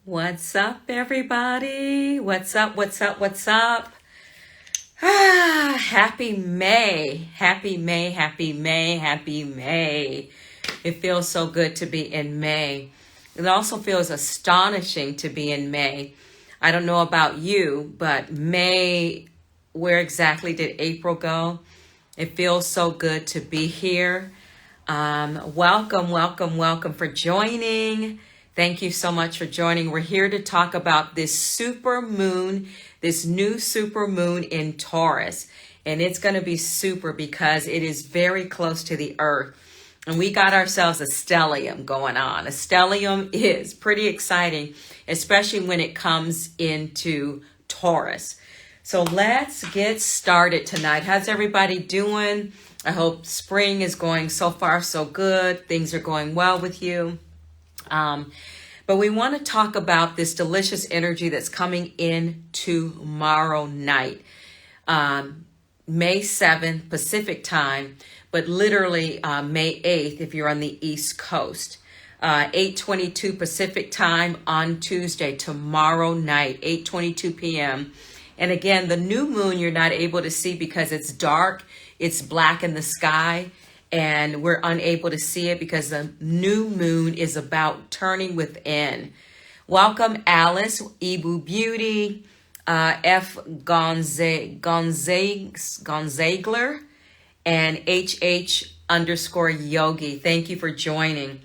What's up, everybody? What's up? What's up? What's up? Happy May. Happy May. Happy May. Happy May. It feels so good to be in May. It also feels astonishing to be in May. I don't know about you, but May, where exactly did April go? It feels so good to be here. Welcome, welcome, welcome for joining. Thank you so much for joining. We're here to talk about this super moon, this new super moon in Taurus. And it's going to be super because it is very close to the earth. And we got ourselves a stellium going on. A stellium is pretty exciting, especially when it comes into Taurus. So let's get started tonight. How's everybody doing? I hope spring is going so far so good. Things are going well with you. But we want to talk about this delicious energy that's coming in tomorrow night, May 7th Pacific time, but literally May 8th if you're on the East Coast. 8:22 Pacific time on Tuesday, tomorrow night, 8:22 p.m. And again, the new moon you're not able to see because it's dark, it's black in the sky. And we're unable to see it because the new moon is about turning within. Welcome, Alice, Ibu Beauty, F. Gonzagler, and HH_Yogi. Thank you for joining.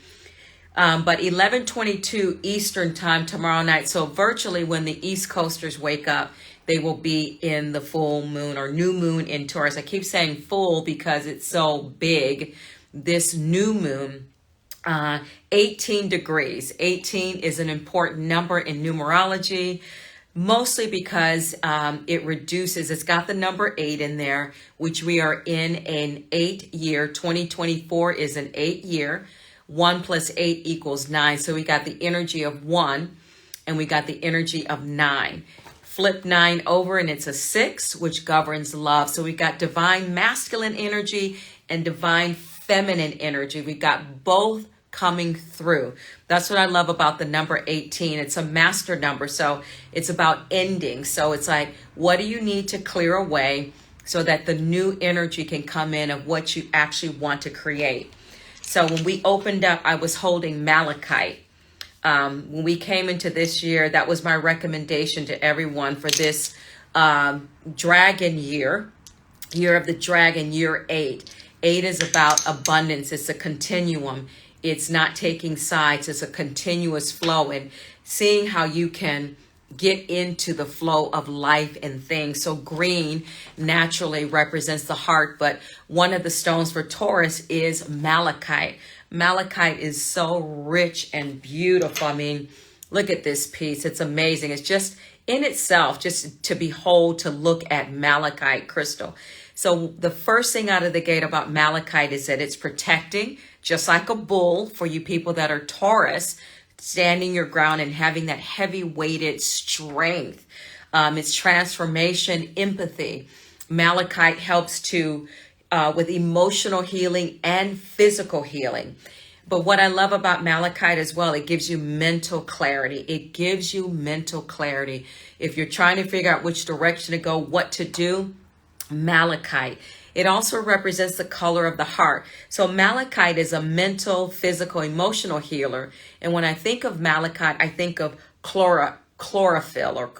But 11:22 Eastern time tomorrow night. So virtually when the East Coasters wake up, they will be in the full moon or new moon in Taurus. I keep saying full because it's so big. This new moon, 18 degrees. 18 is an important number in numerology, mostly because it reduces, it's got the number 8 in there, which we are in an 8 year. 2024 is an 8 year. 1 plus 8 equals 9. So we got the energy of 1 and we got the energy of 9. Flip 9 over and it's a 6, which governs love. So we got divine masculine energy and divine feminine energy. We got both coming through. That's what I love about the number 18. It's a master number. So it's about ending. So it's like, what do you need to clear away so that the new energy can come in of what you actually want to create? So when we opened up, I was holding malachite. When we came into this year, that was my recommendation to everyone for this dragon year of the dragon, year 8. 8 is about abundance. It's a continuum. It's not taking sides. It's a continuous flow and seeing how you can get into the flow of life and things. So green naturally represents the heart, but one of the stones for Taurus is malachite. Malachite is so rich and beautiful. I mean, look at this piece. It's amazing. It's just in itself, just to behold, to look at malachite crystal. So the first thing out of the gate about malachite is that it's protecting, just like a bull for you people that are Taurus, standing your ground and having that heavy weighted strength. It's transformation, empathy. Malachite helps to with emotional healing and physical healing. But what I love about malachite as well, it gives you mental clarity. It gives you mental clarity. If you're trying to figure out which direction to go, what to do, malachite. It also represents the color of the heart. So malachite is a mental, physical, emotional healer. And when I think of malachite, I think of chlorophyll or,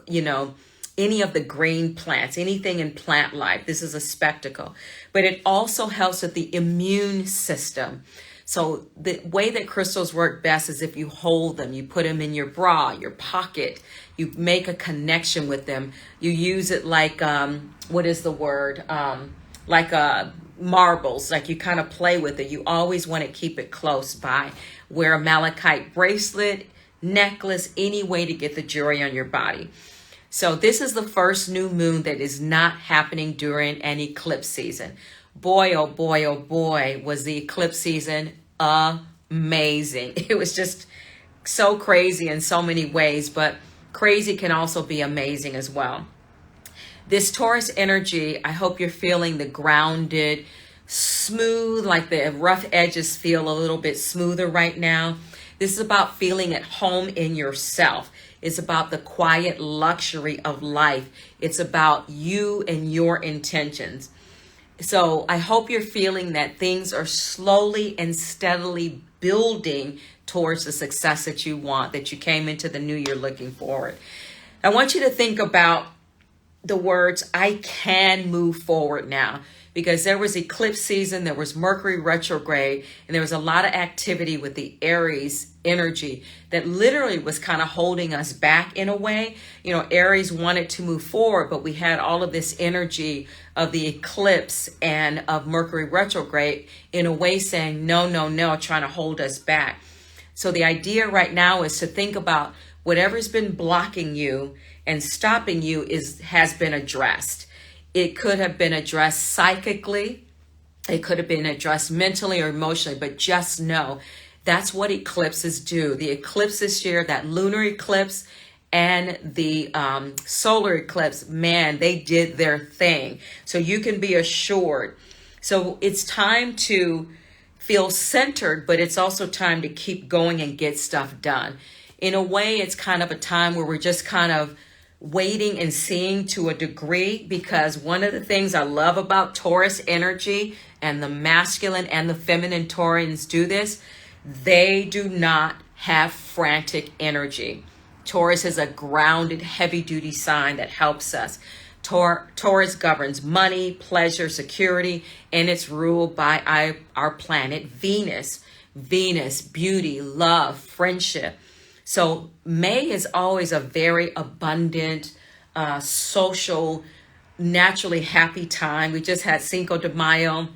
any of the green plants, anything in plant life. This is a spectacle. But it also helps with the immune system. So the way that crystals work best is if you hold them, you put them in your bra, your pocket, you make a connection with them. You use it like, what is the word? Like marbles, like you kind of play with it. You always want to keep it close by. Wear a malachite bracelet, necklace, any way to get the jewelry on your body. So this is the first new moon that is not happening during an eclipse season. Boy, oh boy, oh boy, was the eclipse season amazing. It was just so crazy in so many ways, but crazy can also be amazing as well. This Taurus energy, I hope you're feeling the grounded, smooth, like the rough edges feel a little bit smoother right now. This is about feeling at home in yourself. It's about the quiet luxury of life. It's about you and your intentions. So I hope you're feeling that things are slowly and steadily building towards the success that you want, that you came into the new year looking forward. I want you to think about the words, I can move forward now. Because there was eclipse season, there was Mercury retrograde, and there was a lot of activity with the Aries energy that literally was kind of holding us back in a way. You know, Aries wanted to move forward, but we had all of this energy of the eclipse and of Mercury retrograde in a way saying, no, no, no, trying to hold us back. So the idea right now is to think about whatever's been blocking you and stopping you has been addressed. It could have been addressed psychically. It could have been addressed mentally or emotionally, but just know that's what eclipses do. The eclipse this year, that lunar eclipse and the solar eclipse, man, they did their thing. So you can be assured. So it's time to feel centered, but it's also time to keep going and get stuff done. In a way, it's kind of a time where we're just kind of waiting and seeing to a degree, because one of the things I love about Taurus energy, and the masculine and the feminine Taurians do this, they do not have frantic energy. Taurus is a grounded, heavy-duty sign that helps us. Taurus governs money, pleasure, security, and it's ruled by our planet Venus. Venus, beauty, love, friendship. So May is always a very abundant, social, naturally happy time. We just had Cinco de Mayo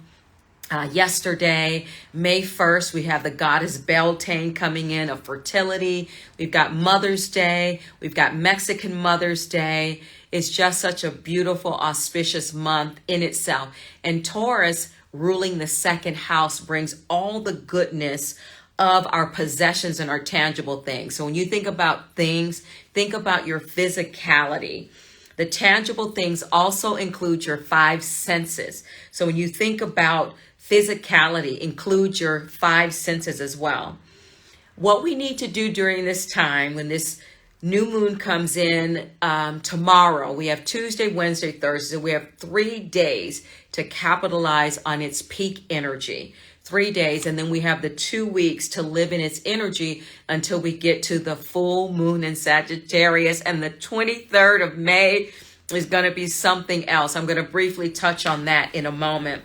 yesterday. May 1st, we have the goddess Beltane coming in of fertility. We've got Mother's Day. We've got Mexican Mother's Day. It's just such a beautiful, auspicious month in itself. And Taurus, ruling the second house, brings all the goodness of our possessions and our tangible things. So when you think about things, think about your physicality. The tangible things also include your five senses. So when you think about physicality, include your five senses as well. What we need to do during this time, when this new moon comes in tomorrow, we have Tuesday, Wednesday, Thursday. We have 3 days to capitalize on its peak energy. 3 days, and then we have the 2 weeks to live in its energy until we get to the full moon in Sagittarius, and the 23rd of May is going to be something else. I'm going to briefly touch on that in a moment.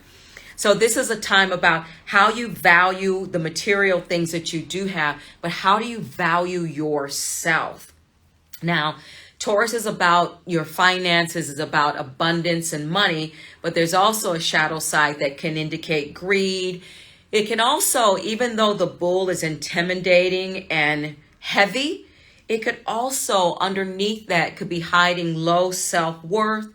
So this is a time about how you value the material things that you do have, but how do you value yourself? Now, Taurus is about your finances, is about abundance and money, but there's also a shadow side that can indicate greed. It can also, even though the bull is intimidating and heavy, it could also, underneath that, could be hiding low self-worth.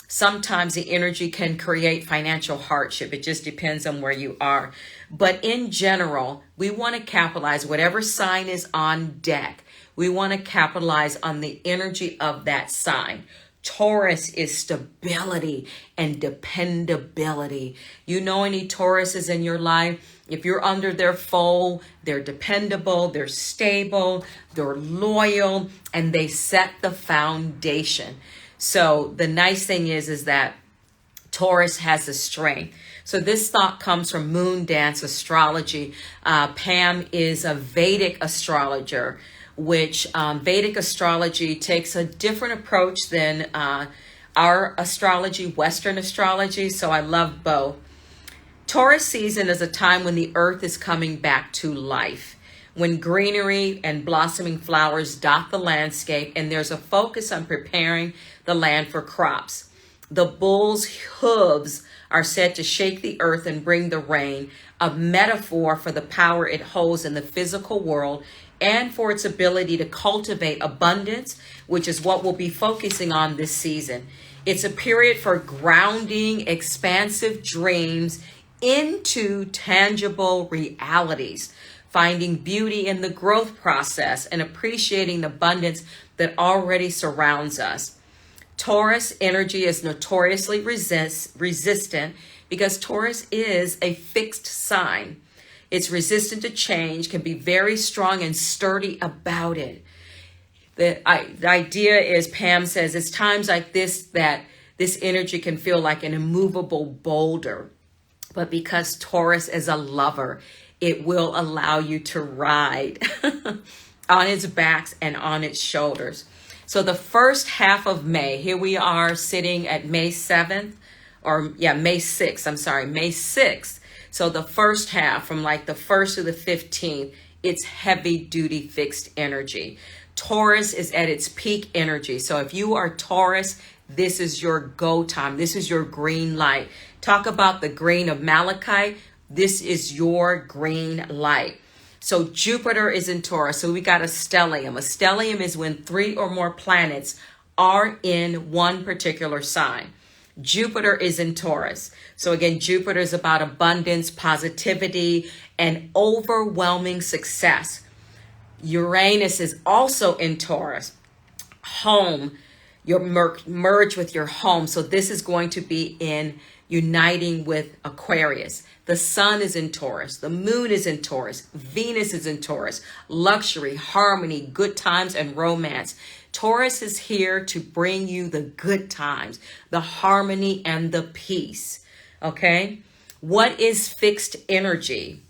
Sometimes the energy can create financial hardship. It just depends on where you are. But in general, we want to capitalize whatever sign is on deck. We want to capitalize on the energy of that sign. Taurus is stability and dependability. You know any Tauruses in your life? If you're under their fold, they're dependable, they're stable, they're loyal, and they set the foundation. So the nice thing is that Taurus has the strength. So this thought comes from Moon Dance Astrology. Pam is a Vedic astrologer, which Vedic astrology takes a different approach than our astrology, Western astrology. So I love both. Taurus season is a time when the earth is coming back to life, when greenery and blossoming flowers dot the landscape, and there's a focus on preparing the land for crops. The bull's hooves are said to shake the earth and bring the rain, a metaphor for the power it holds in the physical world and for its ability to cultivate abundance, which is what we'll be focusing on this season. It's a period for grounding expansive dreams into tangible realities, finding beauty in the growth process and appreciating the abundance that already surrounds us. Taurus energy is notoriously resistant because Taurus is a fixed sign. It's resistant to change, can be very strong and sturdy about it. The idea is, Pam says, it's times like this that this energy can feel like an immovable boulder. But because Taurus is a lover, it will allow you to ride on its backs and on its shoulders. So the first half of May, here we are sitting at May 7th, or May 6th, I'm sorry, May 6th. So the first half, from like the 1st to the 15th, it's heavy duty fixed energy. Taurus is at its peak energy. So if you are Taurus, this is your go time. This is your green light. Talk about the green of malachite. This is your green light. So Jupiter is in Taurus. So we got a stellium. A stellium is when 3 or more planets are in one particular sign. Jupiter is in Taurus. So again, Jupiter is about abundance, positivity, and overwhelming success. Uranus is also in Taurus. Home, you're merge with your home. So this is going to be in uniting with Aquarius. The sun is in Taurus. The moon is in Taurus. Venus is in Taurus. Luxury, harmony, good times, and romance. Taurus is here to bring you the good times, the harmony, and the peace. Okay? What is fixed energy?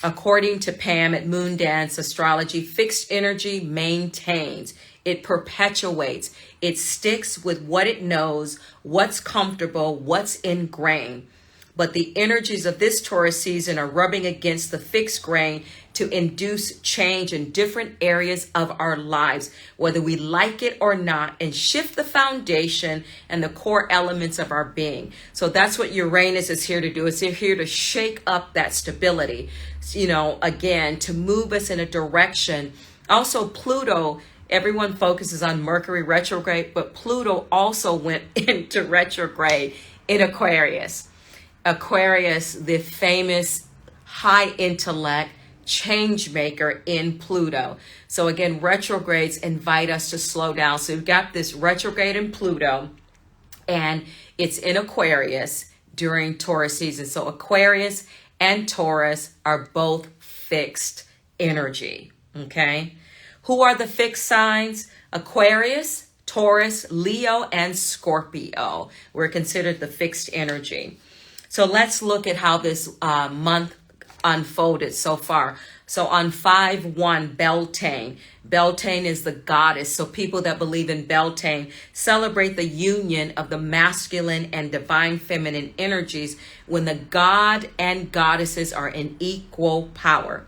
According to Pam at Moondance Astrology, fixed energy maintains. It perpetuates. It sticks with what it knows, what's comfortable, what's ingrained. But the energies of this Taurus season are rubbing against the fixed grain to induce change in different areas of our lives, whether we like it or not, and shift the foundation and the core elements of our being. So that's what Uranus is here to do. It's here to shake up that stability, again, to move us in a direction. Also, Pluto, everyone focuses on Mercury retrograde, but Pluto also went into retrograde in Aquarius. Aquarius, the famous high intellect change maker in Pluto. So again, retrogrades invite us to slow down. So we've got this retrograde in Pluto, and it's in Aquarius during Taurus season. So Aquarius and Taurus are both fixed energy. Okay. Who are the fixed signs? Aquarius, Taurus, Leo, and Scorpio. We're considered the fixed energy. So let's look at how this month unfolded so far. So on 5/1, Beltane. Beltane is the goddess. So people that believe in Beltane celebrate the union of the masculine and divine feminine energies when the god and goddesses are in equal power.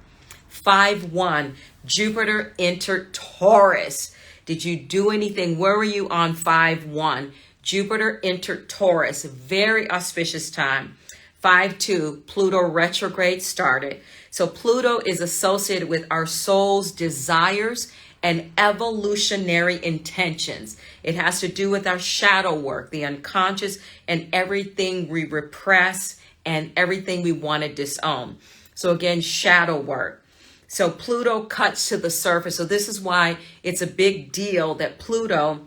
5/1, Jupiter entered Taurus. Did you do anything? Where were you on 5/1? Jupiter entered Taurus, very auspicious time. 5/2, Pluto retrograde started. So Pluto is associated with our soul's desires and evolutionary intentions. It has to do with our shadow work, the unconscious, and everything we repress and everything we want to disown. So again, shadow work. So Pluto cuts to the surface. So this is why it's a big deal that Pluto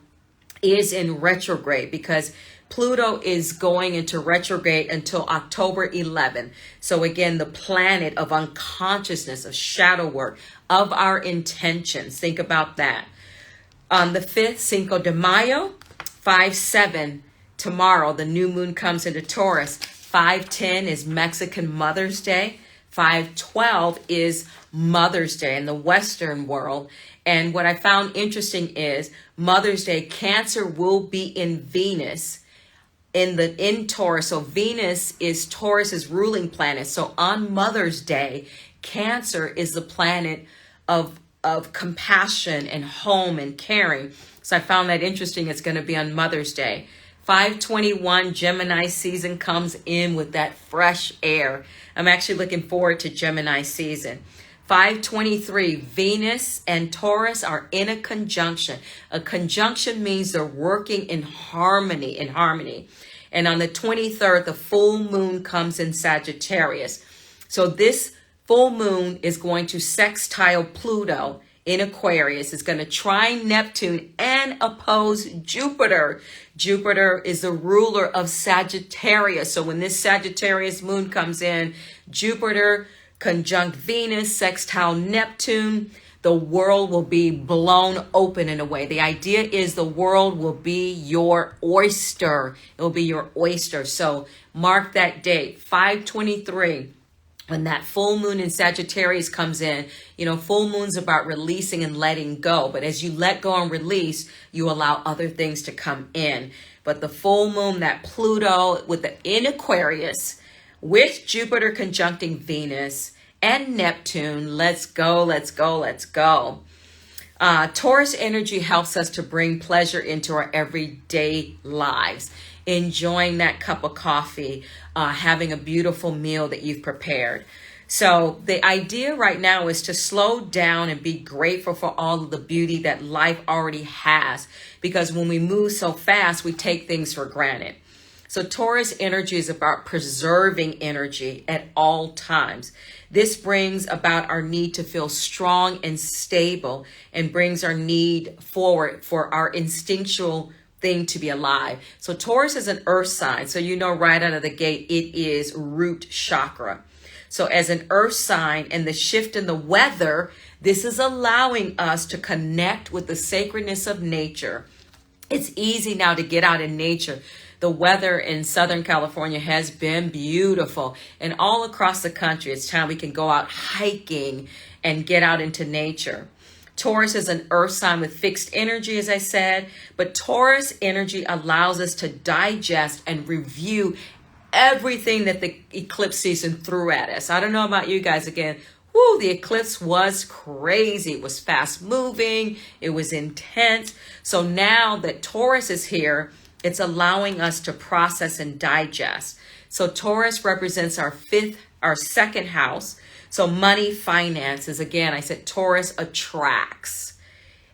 is in retrograde, because Pluto is going into retrograde until October 11th. So again, the planet of unconsciousness, of shadow work, of our intentions. Think about that. On the 5th, Cinco de Mayo, 5/7, tomorrow, the new moon comes into Taurus. 5/10 is Mexican Mother's Day. 5/12 is Mother's Day in the Western world. And what I found interesting is Mother's Day, Cancer will be in Venus in Taurus. So Venus is Taurus's ruling planet. So on Mother's Day, Cancer is the planet of compassion and home and caring. So I found that interesting. It's going to be on Mother's Day. 5/21, Gemini season comes in with that fresh air. I'm actually looking forward to Gemini season. 5/23, Venus and Taurus are in a conjunction. A conjunction means they're working in harmony, And on the 23rd, the full moon comes in Sagittarius. So this full moon is going to sextile Pluto in Aquarius. It's going to trine Neptune and oppose Jupiter. Jupiter is the ruler of Sagittarius. So when this Sagittarius moon comes in, Jupiter conjunct Venus, sextile Neptune. The world will be blown open in a way. The idea is the world will be your oyster. It will be your oyster. So mark that date, 5/23. When that full moon in Sagittarius comes in, you know, full moon's about releasing and letting go. But as you let go and release, you allow other things to come in. But the full moon, that Pluto in Aquarius with Jupiter conjuncting Venus and Neptune, let's go, let's go, let's go. Taurus energy helps us to bring pleasure into our everyday lives. Enjoying that cup of coffee, having a beautiful meal that you've prepared. So the idea right now is to slow down and be grateful for all of the beauty that life already has. Because when we move so fast, we take things for granted. So Taurus energy is about preserving energy at all times. This brings about our need to feel strong and stable, and brings our need forward for our instinctual thing to be alive. So Taurus is an earth sign. So you know right out of the gate, it is root chakra. So as an earth sign and the shift in the weather, this is allowing us to connect with the sacredness of nature. It's easy now to get out in nature. The weather in Southern California has been beautiful, and all across the country, it's time we can go out hiking and get out into nature. Taurus is an earth sign with fixed energy, as I said, but Taurus energy allows us to digest and review everything that the eclipse season threw at us. I don't know about you guys. Again, whoo, the eclipse was crazy. It was fast moving. It was intense. So now that Taurus is here, it's allowing us to process and digest. So Taurus represents our second house. So money, finances. Again, I said Taurus attracts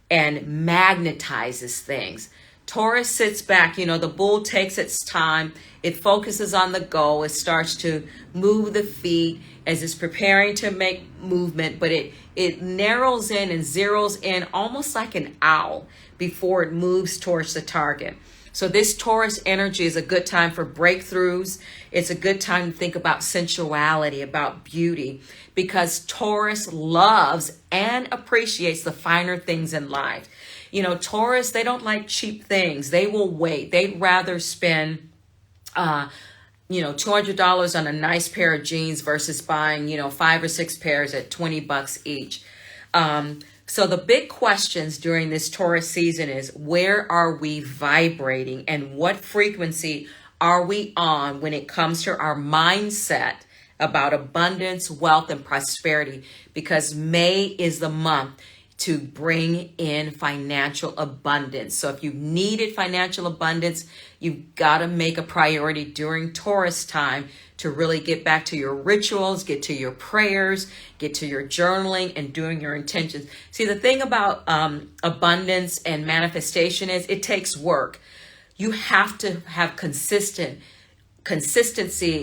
and magnetizes things. Taurus sits back. You know, the bull takes its time. It focuses on the goal. It starts to move the feet as it's preparing to make movement, but it narrows in and zeroes in almost like an owl before it moves towards the target. So this Taurus energy is a good time for breakthroughs. It's a good time to think about sensuality, about beauty, because Taurus loves and appreciates the finer things in life. You know, Taurus, they don't like cheap things. They will wait. They'd rather spend, $200 on a nice pair of jeans versus buying, 5 or 6 pairs at $20 each. So the big questions during this Taurus season is, where are we vibrating and what frequency are we on when it comes to our mindset about abundance, wealth, and prosperity? Because May is the month to bring in financial abundance. So if you needed financial abundance, you've got to make a priority during Taurus time to really get back to your rituals, get to your prayers, get to your journaling and doing your intentions. See, the thing about abundance and manifestation is it takes work. You have to have consistency,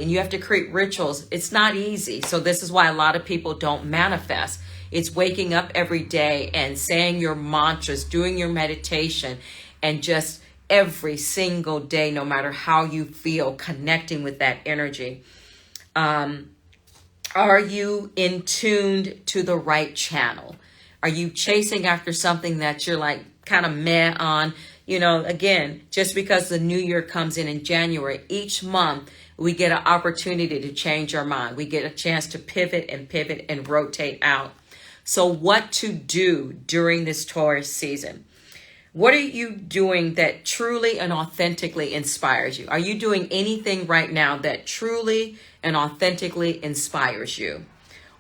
and you have to create rituals. It's not easy. So this is why a lot of people don't manifest. It's waking up every day and saying your mantras, doing your meditation, and just every single day, no matter how you feel, connecting with that energy. Are you in tuned to the right channel? Are you chasing after something that you're like kind of meh on? You know, again, just because the new year comes in January, each month we get an opportunity to change our mind. We get a chance to pivot and rotate out. So what to do during this Taurus season? What are you doing that truly and authentically inspires you? Are you doing anything right now that truly and authentically inspires you?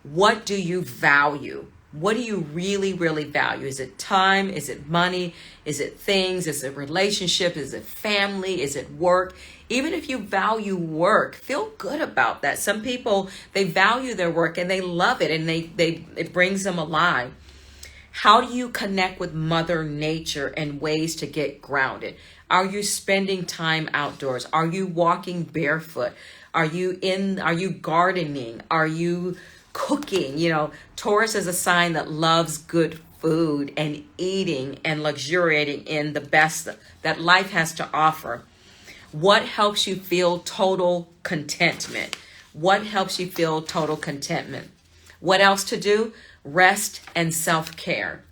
What do you value? What do you really, really value? Is it time? Is it money? Is it things? Is it relationship? Is it family? Is it work? Even if you value work, feel good about that. Some people, they value their work and they love it, and it brings them alive. How do you connect with Mother Nature and ways to get grounded? Are you spending time outdoors? Are you walking barefoot? Are you gardening? Are you cooking? You know, Taurus is a sign that loves good food and eating and luxuriating in the best that life has to offer. What helps you feel total contentment? What helps you feel total contentment? What else to do? Rest and self-care.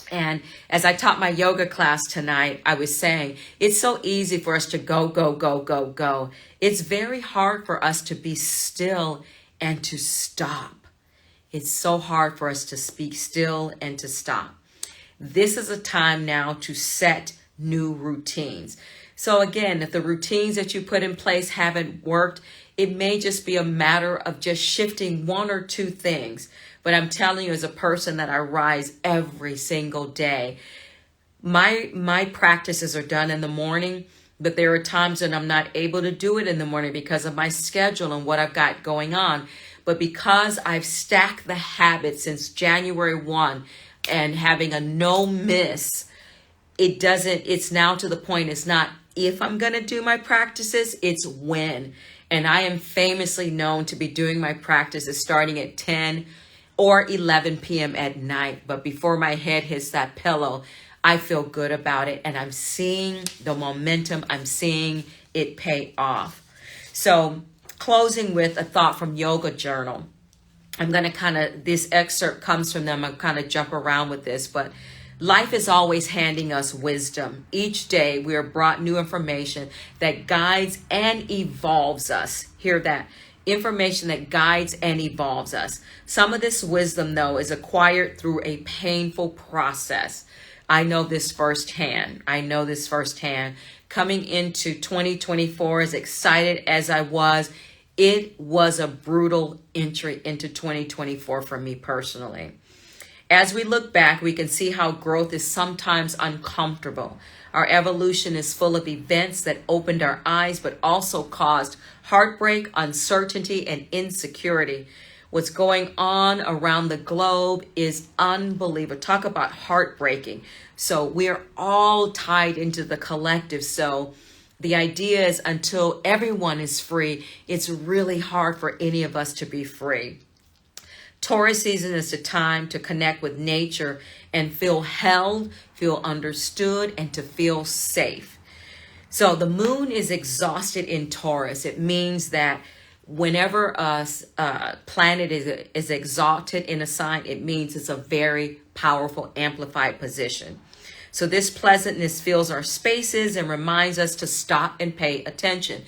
And as I taught my yoga class tonight, I was saying it's so easy for us to go, go, go, go, go. It's very hard for us to be still and to stop. It's so hard for us to speak still and to stop. This is a time now to set new routines. So again, if the routines that you put in place haven't worked, it may just be a matter of just shifting one or two things. But I'm telling you, as a person that I rise every single day, my practices are done in the morning, but there are times when I'm not able to do it in the morning because of my schedule and what I've got going on. But because I've stacked the habit since January 1 and having a no miss, it's now to the point, it's not if I'm going to do my practices, it's when. And I am famously known to be doing my practices starting at 10 or 11 p.m. at night. But before my head hits that pillow, I feel good about it. And I'm seeing the momentum. I'm seeing it pay off. So closing with a thought from Yoga Journal. I'm going to this excerpt comes from them. I'm kind of jump around with this, but life is always handing us wisdom. Each day we are brought new information that guides and evolves us. Hear that. Information that guides and evolves us. Some of this wisdom, though, is acquired through a painful process. I know this firsthand. Coming into 2024, as excited as I was, it was a brutal entry into 2024 for me personally. As we look back, we can see how growth is sometimes uncomfortable. Our evolution is full of events that opened our eyes, but also caused heartbreak, uncertainty, and insecurity. What's going on around the globe is unbelievable. Talk about heartbreaking. So we're all tied into the collective. So the idea is until everyone is free, it's really hard for any of us to be free. Taurus season is a time to connect with nature and feel held, feel understood, and to feel safe. So the moon is exhausted in Taurus. It means that whenever a planet is exalted in a sign, it means it's a very powerful, amplified position. So this pleasantness fills our spaces and reminds us to stop and pay attention.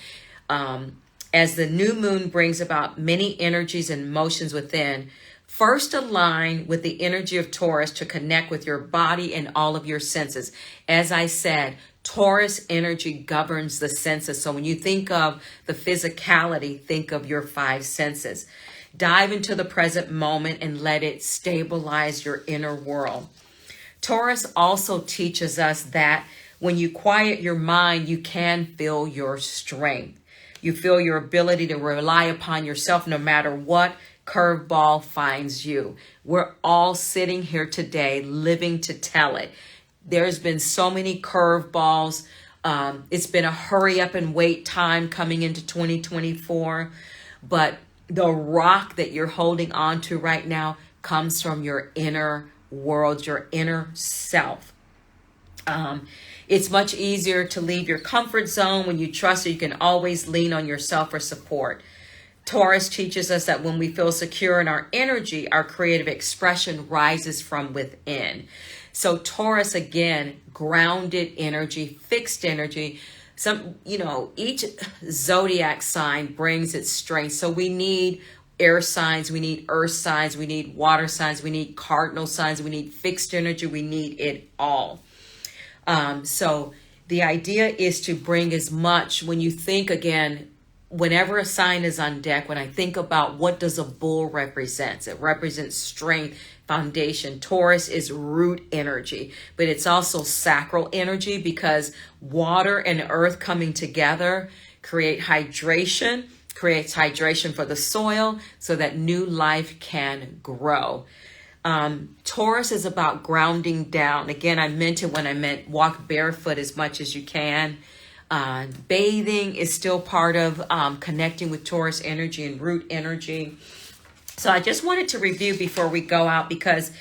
As the new moon brings about many energies and emotions within, first align with the energy of Taurus to connect with your body and all of your senses. As I said, Taurus energy governs the senses. So when you think of the physicality, think of your five senses. Dive into the present moment and let it stabilize your inner world. Taurus also teaches us that when you quiet your mind, you can feel your strength. You feel your ability to rely upon yourself no matter what curveball finds you. We're all sitting here today living to tell it. There's been so many curveballs. It's been a hurry up and wait time coming into 2024. But the rock that you're holding on to right now comes from your inner world, your inner self. It's much easier to leave your comfort zone when you trust that you can always lean on yourself for support. Taurus teaches us that when we feel secure in our energy, our creative expression rises from within. So Taurus, again, grounded energy, fixed energy. Each zodiac sign brings its strength. So we need air signs, we need earth signs, we need water signs, we need cardinal signs, we need fixed energy, we need it all. So the idea is to bring as much, when you think again, whenever a sign is on deck, when I think about what does a bull represent, it represents strength, foundation. Taurus is root energy, but it's also sacral energy because water and earth coming together creates hydration for the soil so that new life can grow. Taurus is about grounding down. Again, I mentioned when I meant walk barefoot as much as you can. Bathing is still part of connecting with Taurus energy and root energy. So I just wanted to review before we go out because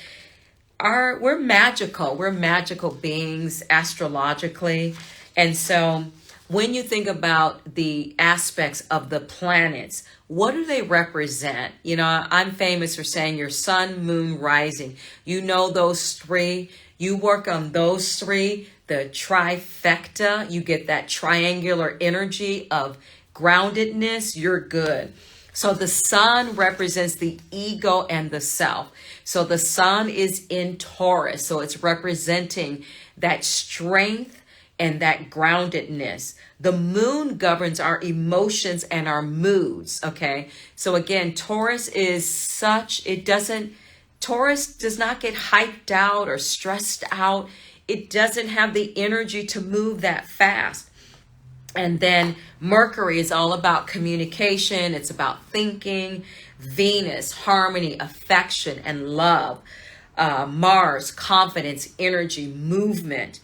we're magical. We're magical beings astrologically. And so when you think about the aspects of the planets, what do they represent? You know, I'm famous for saying your sun, moon, rising. You know those three. You work on those three, the trifecta. You get that triangular energy of groundedness. You're good. So the sun represents the ego and the self. So the sun is in Taurus. So it's representing that strength and that groundedness. The moon governs our emotions and our moods, okay? So again, Taurus Taurus does not get hyped out or stressed out. It doesn't have the energy to move that fast. And then Mercury is all about communication. It's about thinking. Venus, harmony, affection, and love. Mars, confidence, energy, movement.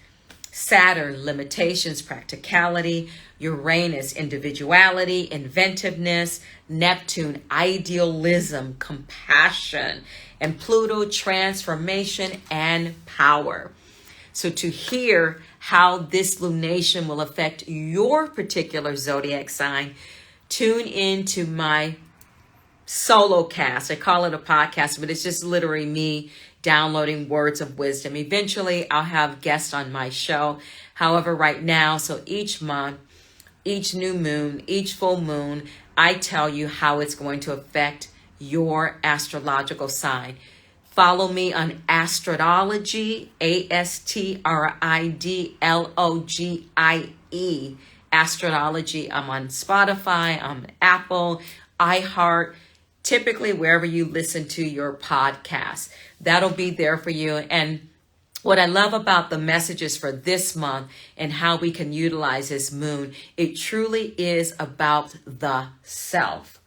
Saturn, limitations, practicality. Uranus, individuality, inventiveness. Neptune, idealism, compassion. And Pluto, transformation and power. So to hear how this lunation will affect your particular zodiac sign, tune into my solo cast. I call it a podcast, but it's just literally me downloading words of wisdom. Eventually, I'll have guests on my show. However, right now, so each month, each new moon, each full moon, I tell you how it's going to affect your astrological sign. Follow me on Astridologie, Astridlogie, Astridologie. I'm on Spotify, I'm Apple, iHeart, typically wherever you listen to your podcast. That'll be there for you. And what I love about the messages for this month and how we can utilize this moon, it truly is about the self.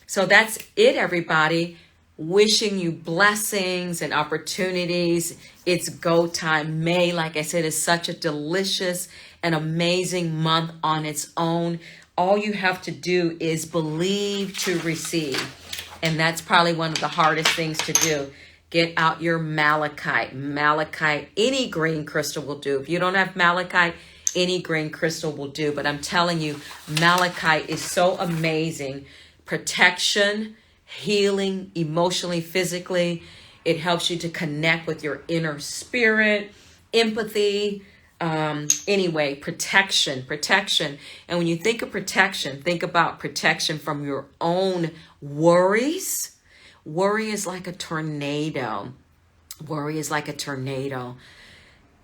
So that's it, everybody. Wishing you blessings and opportunities. It's go time. May, like I said, is such a delicious and amazing month on its own. All you have to do is believe to receive. And that's probably one of the hardest things to do. Get out your malachite. Malachite, any green crystal will do. If you don't have malachite, any green crystal will do. But I'm telling you, malachite is so amazing. Protection, healing, emotionally, physically. It helps you to connect with your inner spirit, empathy. Anyway, protection. And when you think of protection, think about protection from your own worries. Worry is like a tornado.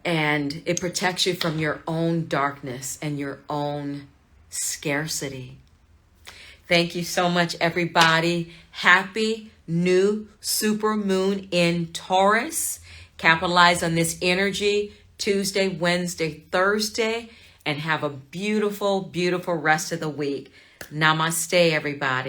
And it protects you from your own darkness and your own scarcity. Thank you so much, everybody. Happy new super moon in Taurus. Capitalize on this energy Tuesday, Wednesday, Thursday, and have a beautiful, beautiful rest of the week. Namaste, everybody.